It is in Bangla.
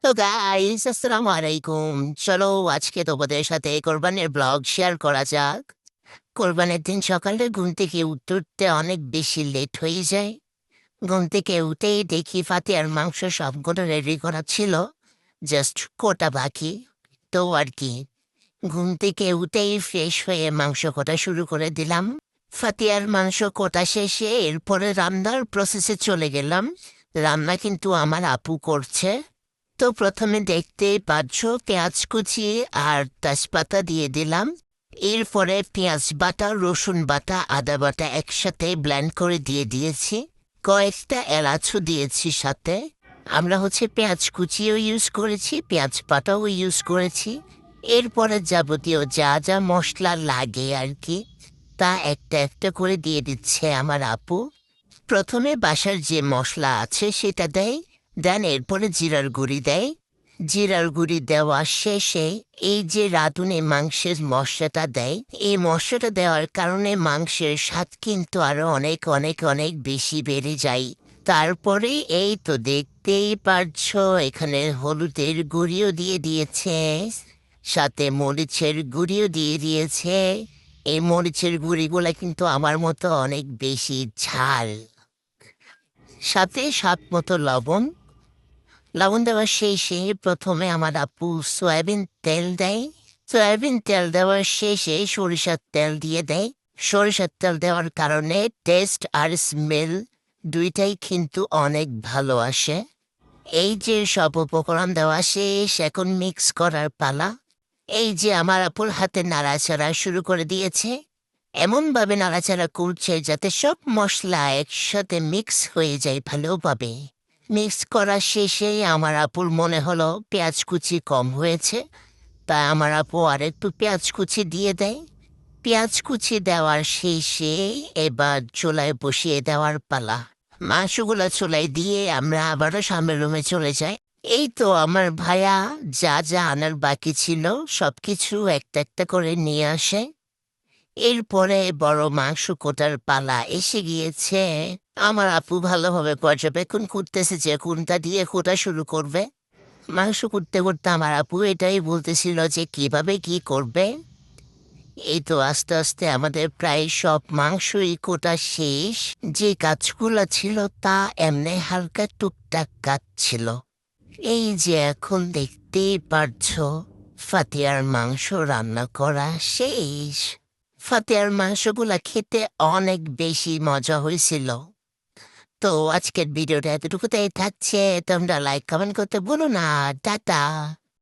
তো গাইস আসসালামু আলাইকুম। চলো আজকে তোমাদের সাথে কোরবানির ব্লগ শেয়ার করা যাক। কোরবানির দিন সকালে ঘুম থেকে উঠতে উঠতে অনেক বেশি লেট হয়ে যায়। ঘুম থেকে উঠেই দেখি ফাতিহার মাংস সবগুলো রেডি করা ছিল, জাস্ট কোটা বাকি। তো আর কি, ঘুম থেকে উঠেই ফ্রেশ হয়ে মাংস কোটা শুরু করে দিলাম। ফাতিহার মাংস কোটা শেষে এরপরে রান্নার প্রসেসে চলে গেলাম। রান্না কিন্তু আমার আপু করছে। তো প্রথমে দেখতেই পাচ্ছ পেঁয়াজ কুচি আর তেজপাতা দিয়ে দিলাম। এরপরে পেঁয়াজ বাটা, রসুন বাটা, আদা বাটা একসাথে ব্লেন্ড করে দিয়ে দিয়েছি। কয়েকটা এলাচও দিয়েছি সাথে। আমরা পেঁয়াজ কুচিও ইউজ করেছি, পেঁয়াজ বাটাও ইউজ করেছি। এরপরে যাবতীয় যা যা মশলা লাগে আর কি, তা একটা একটা করে দিয়ে দিচ্ছে আমার আপু। প্রথমে বাসার যে মশলা আছে সেটা দেয়, দেন এরপরে জিরার গুঁড়ি দেয়। জিরার গুঁড়ি দেওয়া শেষে এই যে রাঁধুনি মাংসের মশলাটা দেয়, এই মশলাটা দেওয়ার কারণে মাংসের স্বাদ কিন্তু আরো অনেক অনেক অনেক বেশি বেড়ে যায়। তারপরে এই তো দেখতেই পারছো এখানে হলুদের গুঁড়িও দিয়ে দিয়েছে, সাথে মরিচের গুঁড়িও দিয়ে দিয়েছে। এই মরিচের গুঁড়িগুলা কিন্তু আমার মতো অনেক বেশি ঝাল। সাথে স্বাদ মতো লবণ। লবণ দেওয়ার শেষে প্রথমে আমার আপু সয়াবিন তেল দেয়। সয়াবিন তেল দেওয়ার শেষে সরিষার তেল দিয়ে দেয়। সরিষার তেল দেওয়ার কারণে টেস্ট আর স্মেল দুইটাই কিন্তু অনেক ভালো আসে। এই যে সব উপকরণ দেওয়া শেষ, এখন মিক্স করার পালা। এই যে আমার আপুর হাতে নাড়াচাড়া শুরু করে দিয়েছে, এমনভাবে নাড়াচাড়া করছে যাতে সব মশলা একসাথে মিক্স হয়ে যায় ভালোভাবে। মিক্স করা শেষেই আমার আপুর মনে হলো পেঁয়াজ কুচি কম হয়েছে, তাই আমার আপু আরেকটু পেঁয়াজ কুচি দিয়ে দেয়। পেঁয়াজ কুচি দেওয়ার শেষে এবার চুলায় বসিয়ে দেওয়ার পালা। মাংসগুলো চুলায় দিয়ে আমরা আবারও সামনের রুমে চলে যাই। এই তো আমার ভাইয়া যা যা আনার বাকি ছিল সবকিছু একটা একটা করে নিয়ে আসে। এরপরে বড় মাংস কোটার পালা এসে গিয়েছে। আমার আপু ভালোভাবে পর্যবেক্ষণ করতেছে যে কোনটা দিয়ে কোটা শুরু করবে। মাংস করতে করতে আমার আপু এটাই বলতেছিল যে কিভাবে কি করবে। এই তো আস্তে আস্তে আমাদের প্রায় সব মাংসই কোটা শেষ। যে কাজগুলো ছিল তা এমনি হালকা টুকটাক কাজ ছিল। এই যে এখন দেখতেই পারছো ফাতিহার মাংস রান্না করা শেষ। ফাতিহার মাংসগুলা খেতে অনেক বেশি মজা হয়েছিল। তো আজকের ভিডিওটা এতটুকুতেই থাকছে। তোমরা লাইক কমেন্ট করতে ভুলো না। টাটা।